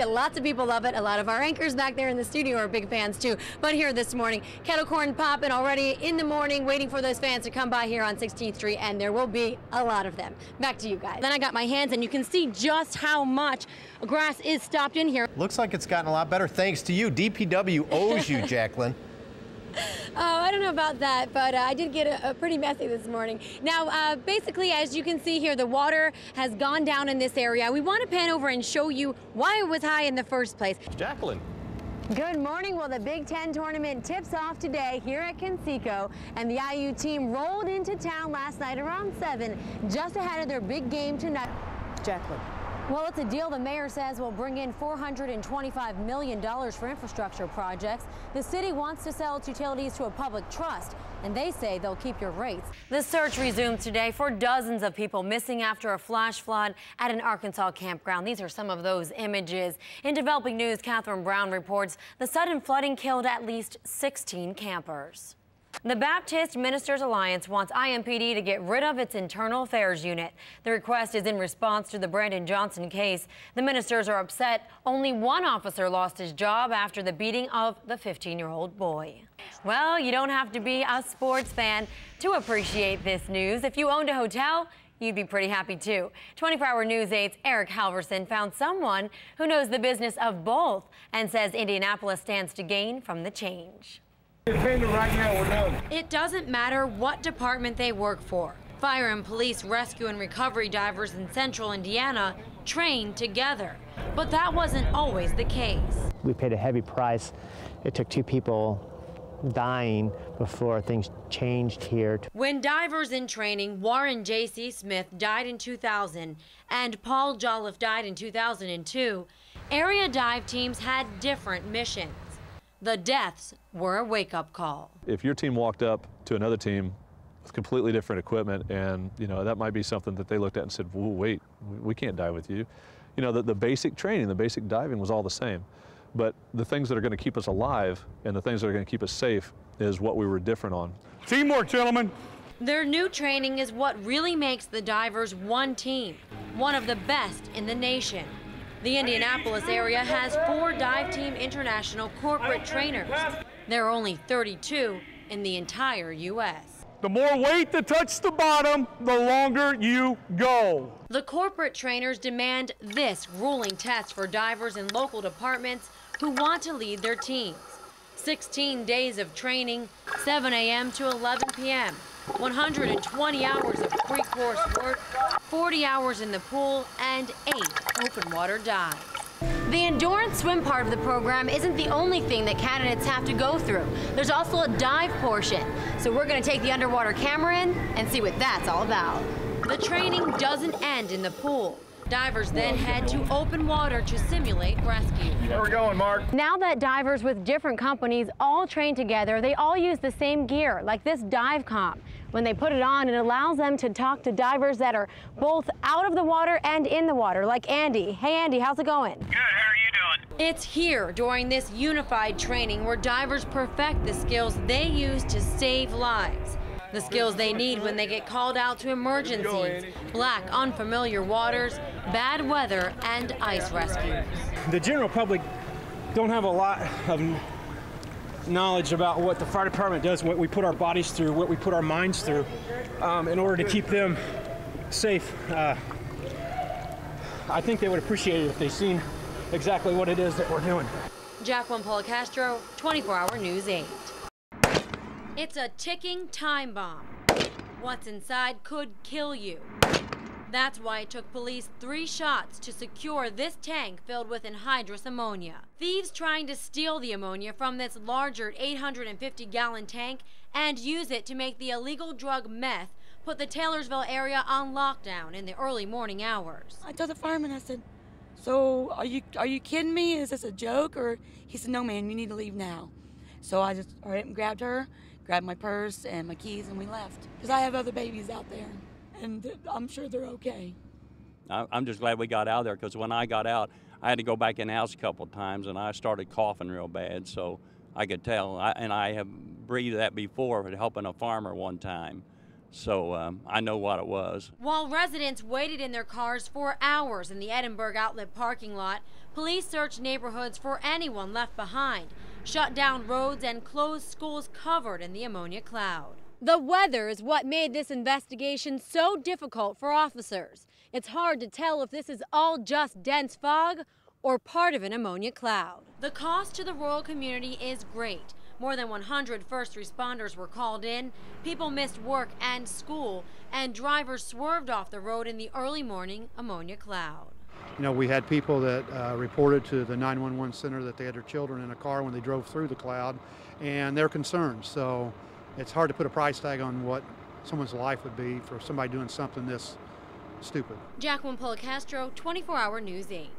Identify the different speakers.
Speaker 1: Lots of people love it. A lot of our anchors back there in the studio are big fans too. But here this morning, kettle corn popping already in the morning, waiting for those fans to come by here on 16th Street, and there will be a lot of them. Back to you guys. Then I got my hands, and you can see just how much grass is stopped in here.
Speaker 2: Looks like it's gotten a lot better thanks to you. DPW owes you, Jacqueline.
Speaker 1: Oh, I don't know about that, but I did get a pretty messy this morning. Now, basically, as you can see here, the water has gone down in this area. We want to pan over and show you why it was high in the first place.
Speaker 2: Jacqueline.
Speaker 1: Good morning. Well, the Big Ten tournament tips off today here at Conseco, and the IU team rolled into town last night around 7, just ahead of their big game tonight. Jacqueline. Well, it's a deal the mayor says will bring in $425 million for infrastructure projects. The city wants to sell its utilities to a public trust, and they say they'll keep your rates. The search resumed today for dozens of people missing after a flash flood at an Arkansas campground. These are some of those images. In developing news, Catherine Brown reports the sudden flooding killed at least 16 campers. The Baptist Ministers Alliance wants IMPD to get rid of its Internal Affairs Unit. The request is in response to the Brandon Johnson case. The ministers are upset only one officer lost his job after the beating of the 15-year-old boy. Well, you don't have to be a sports fan to appreciate this news. If you owned a hotel, you'd be pretty happy too. 24-hour News 8's Eric Halverson found someone who knows the business of both and says Indianapolis stands to gain from the change.
Speaker 3: Right now, we're done.
Speaker 1: It doesn't matter what department they work for. Fire and police, rescue and recovery divers in central Indiana train together. But that wasn't always the case.
Speaker 4: We paid a heavy price. It took 2 people dying before things changed here.
Speaker 1: When divers in training, Warren J.C. Smith died in 2000 and Paul Jolliffe died in 2002, area dive teams had different missions. The deaths were a wake-up call.
Speaker 5: If your team walked up to another team with completely different equipment, and that might be something that they looked at and said, "Whoa, wait, we can't dive with you." The basic training, the basic diving was all the same. But the things that are going to keep us alive and the things that are going to keep us safe is what we were different on.
Speaker 3: Teamwork, gentlemen.
Speaker 1: Their new training is what really makes the divers one team, one of the best in the nation. The Indianapolis area has 4 Dive Team International corporate trainers. There are only 32 in the entire U.S.
Speaker 3: The more weight that touches the bottom, the longer you go.
Speaker 1: The corporate trainers demand this grueling test for divers in local departments who want to lead their teams. 16 days of training, 7 a.m. to 11 p.m., 120 hours of pre-course work, 40 hours in the pool, and 8 open water dives. The endurance swim part of the program isn't the only thing that candidates have to go through. There's also a dive portion. So we're going to take the underwater camera in and see what that's all about. The training doesn't end in the pool. Divers then head to open water to simulate rescue.
Speaker 3: Where are we going, Mark?
Speaker 1: Now that divers with different companies all train together, they all use the same gear, like this dive comm. When they put it on, it allows them to talk to divers that are both out of the water and in the water, like Andy. Hey, Andy, how's it going?
Speaker 6: Good, how are you doing?
Speaker 1: It's here during this unified training where divers perfect the skills they use to save lives. The skills they need when they get called out to emergencies, black, unfamiliar waters, bad weather, and ice rescues.
Speaker 7: The general public don't have a lot of knowledge about what the fire department does, what we put our bodies through, what we put our minds through in order to keep them safe. I think they would appreciate it if they seen exactly what it is that we're doing.
Speaker 1: Jacqueline Policastro, 24-hour News 8. It's a ticking time bomb. What's inside could kill you. That's why it took police 3 shots to secure this tank filled with anhydrous ammonia. Thieves trying to steal the ammonia from this larger 850-gallon tank and use it to make the illegal drug meth put the Taylorsville area on lockdown in the early morning hours.
Speaker 8: I told the fireman, I said, "So are you kidding me? Is this a joke?" Or he said, "No, man, you need to leave now." So I just hurried and grabbed her, grabbed my purse and my keys, and we left. Because I have other babies out there, and I'm sure they're okay.
Speaker 9: I'm just glad we got out of there, because when I got out, I had to go back in the house a couple of times, and I started coughing real bad, so I could tell. And I have breathed that before helping a farmer one time. So I know what it was.
Speaker 1: While residents waited in their cars for hours in the Edinburgh Outlet parking lot, police searched neighborhoods for anyone left behind, shut down roads and closed schools covered in the ammonia cloud. The weather is what made this investigation so difficult for officers. It's hard to tell if this is all just dense fog or part of an ammonia cloud. The cost to the rural community is great. More than 100 first responders were called in, people missed work and school, and drivers swerved off the road in the early morning ammonia cloud.
Speaker 6: You know, we had people that reported to the 911 center that they had their children in a car when they drove through the cloud, and they're concerned. So it's hard to put a price tag on what someone's life would be for somebody doing something this stupid.
Speaker 1: Jacqueline Policastro, 24 Hour News 8.